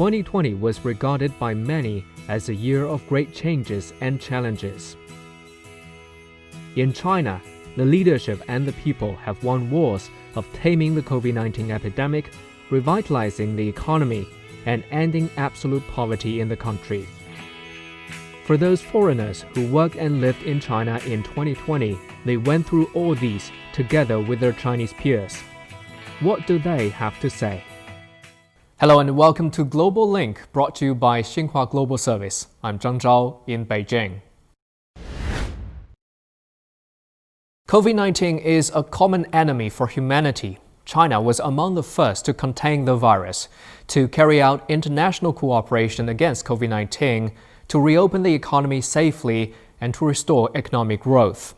2020 was regarded by many as a year of great changes and challenges. In China, the leadership and the people have won wars of taming the COVID-19 epidemic, revitalizing the economy, and ending absolute poverty in the country. For those foreigners who worked and lived in China in 2020, they went through all these together with their Chinese peers. What do they have to say? Hello and welcome to GLOBALink, brought to you by Xinhua Global Service. I'm Zhang Zhao in Beijing. COVID-19 is a common enemy for humanity. China was among the first to contain the virus, to carry out international cooperation against COVID-19, to reopen the economy safely, and to restore economic growth.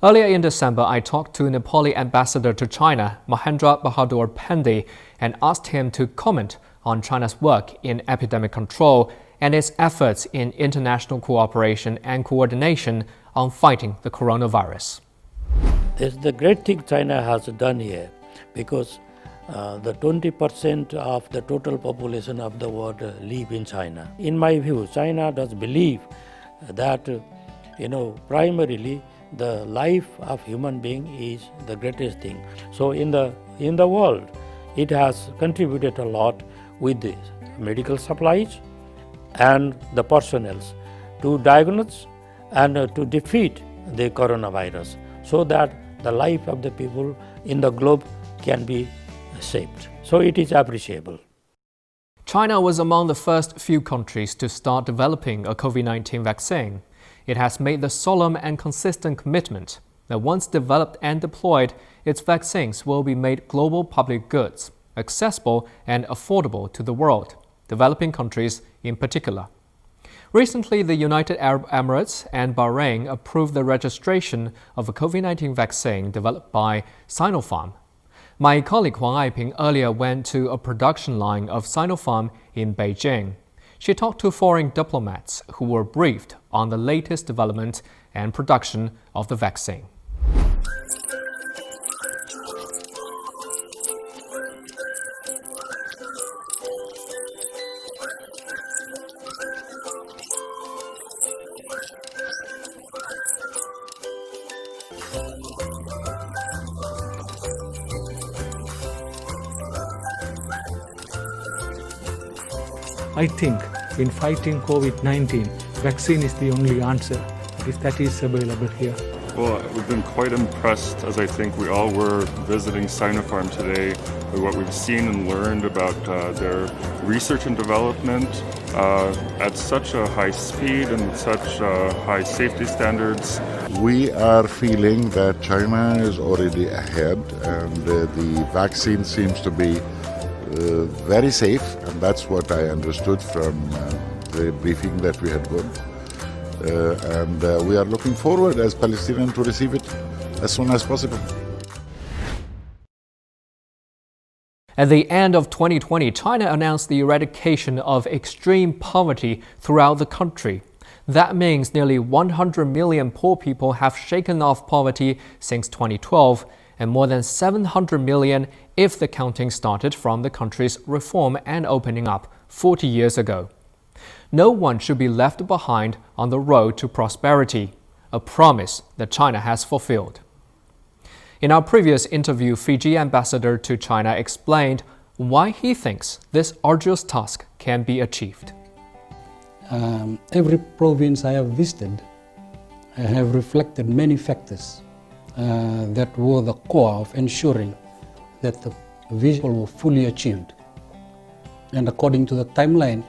Earlier in December, I talked to Nepali ambassador to China, Mahendra Bahadur Pandey, and asked him to comment on China's work in epidemic control and its efforts in international cooperation and coordination on fighting the coronavirus. This is the great thing China has done here, because the 20% of the total population of the world live in China. In my view, China does believe that, primarily the life of human being is the greatest thing. So in the world, it has contributed a lot with the medical supplies and the personnel to diagnose and to defeat the coronavirus, so that the life of the people in the globe can be saved. So it is appreciable. China was among the first few countries to start developing a COVID-19 vaccine. It has made the solemn and consistent commitment that once developed and deployed, its vaccines will be made global public goods, accessible and affordable to the world, developing countries in particular. Recently, the United Arab Emirates and Bahrain approved the registration of a COVID-19 vaccine developed by Sinopharm. My colleague Huang Aiping earlier went to a production line of Sinopharm in Beijing. She talked to foreign diplomats who were briefed on the latest development and production of the vaccine. I think in fighting COVID-19, vaccine is the only answer, if that is available here. Well, we've been quite impressed, as I think we all were visiting Sinopharm today, with what we've seen and learned about their research and development at such a high speed and such high safety standards. We are feeling that China is already ahead, and the vaccine seems to be very safe, and that's what I understood from the briefing that we had got. And we are looking forward as Palestinians to receive it as soon as possible. At the end of 2020, China announced the eradication of extreme poverty throughout the country. That means nearly 100 million poor people have shaken off poverty since 2012, and more than 700 million if the counting started from the country's reform and opening up 40 years ago. No one should be left behind on the road to prosperity, a promise that China has fulfilled. In our previous interview, Fiji ambassador to China explained why he thinks this arduous task can be achieved. Every province I have visited, I have reflected many factors that were the core of ensuring that the vision was fully achieved. And according to the timeline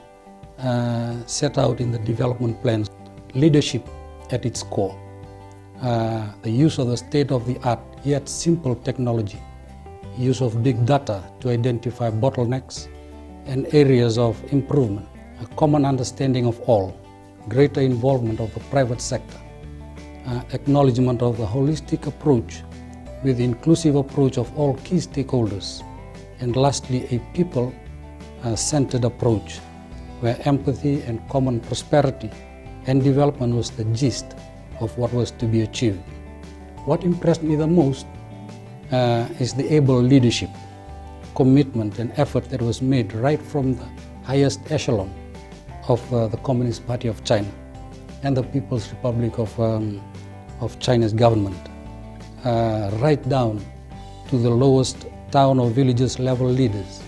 set out in the development plans, leadership at its core, the use of the state-of-the-art yet simple technology, use of big data to identify bottlenecks and areas of improvement, a common understanding of all, greater involvement of the private sector, acknowledgement of the holistic approach with inclusive approach of all key stakeholders, and lastly, a people-centered approach where empathy and common prosperity and development was the gist of what was to be achieved. What impressed me the most is the able leadership, commitment and effort that was made right from the highest echelon of the Communist Party of China and the People's Republic of China's government, right down to the lowest town or villages level leaders.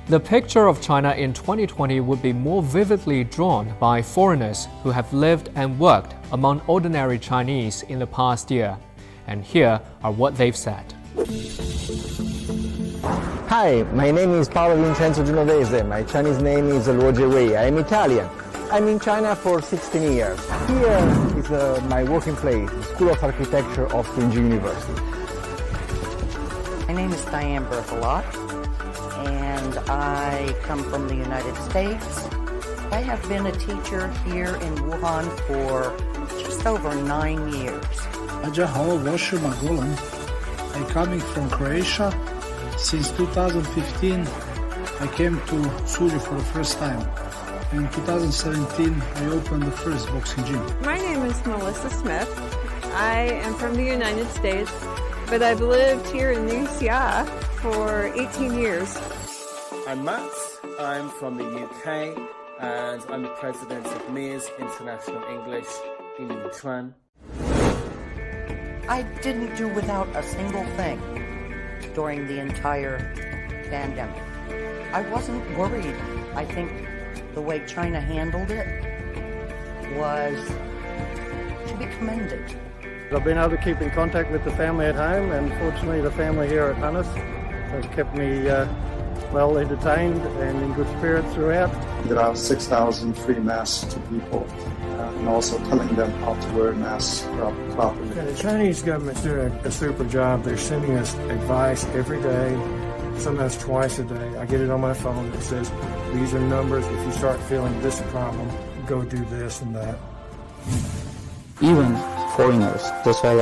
The picture of China in 2020 would be more vividly drawn by foreigners who have lived and worked among ordinary Chinese in the past year. And here are what they've said. Hi, my name is Paolo Vincenzo Genovese. My Chinese name is Luo Jiwei. I am Italian. I'm in China for 16 years. Here is my working place, the School of Architecture of Beijing University. My name is Diane Berthelot, and I come from the United States. I have been a teacher here in Wuhan for just over 9 years. I'm coming from Croatia. Since 2015, I came to Suri for the first time. In 2017, I opened the first boxing gym. My name is Melissa Smith. I am from the United States, but I've lived here in Xia for 18 years. I'm Matt. I'm from the UK, and I'm the president of Ms. International English in Yichuan. I didn't do without a single thing during the entire pandemic. I wasn't worried. I think the way China handled it was to be commended. I've been able to keep in contact with the family at home, and fortunately the family here at Hannes have kept me well entertained and in good spirits throughout. There are 6,000 free masks to people, and also telling them how to wear masks properly. The Chinese government's doing a super job. They're sending us advice every day, sometimes twice a day. I get it on my phone that says, these are numbers. If you start feeling this problem, go do this and that. Even foreigners, that's why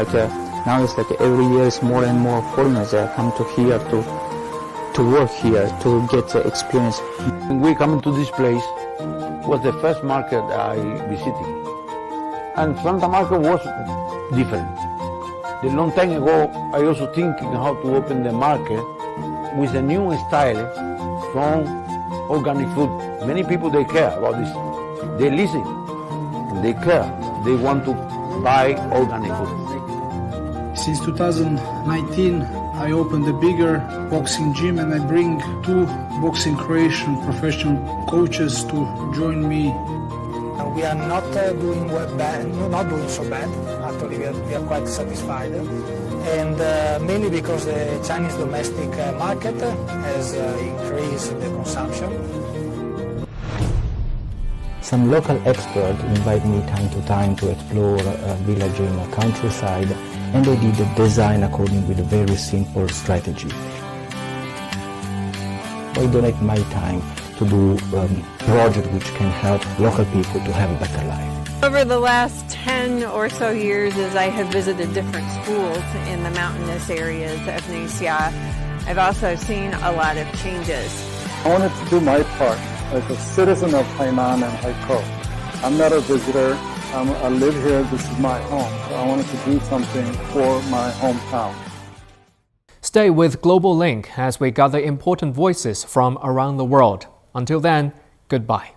now it's every year is more and more foreigners come to here to work here, to get the experience. When we come to this place, was the first market I visited. And Santa Market was different. A long time ago, I also thinking how to open the market with a new style from organic food. Many people, they care about this. They listen, they care. They want to buy organic food. Since 2019, I opened a bigger boxing gym, and I bring 2 boxing Croatian professional coaches to join me. We are not doing not doing so bad. Actually, we are quite satisfied, and mainly because the Chinese domestic market has increased the consumption. Some local experts invite me time to time to explore a village in the countryside, and I did the design according with a very simple strategy. I donate my time to do projects which can help local people to have a better life. Over the last 10 or so years, as I have visited different schools in the mountainous areas of Xia, I've also seen a lot of changes. I wanted to do my part as a citizen of Hainan and Haikou. I'm not a visitor. I live here. This is my home. So I wanted to do something for my hometown. Stay with GlobalLink as we gather important voices from around the world. Until then, goodbye.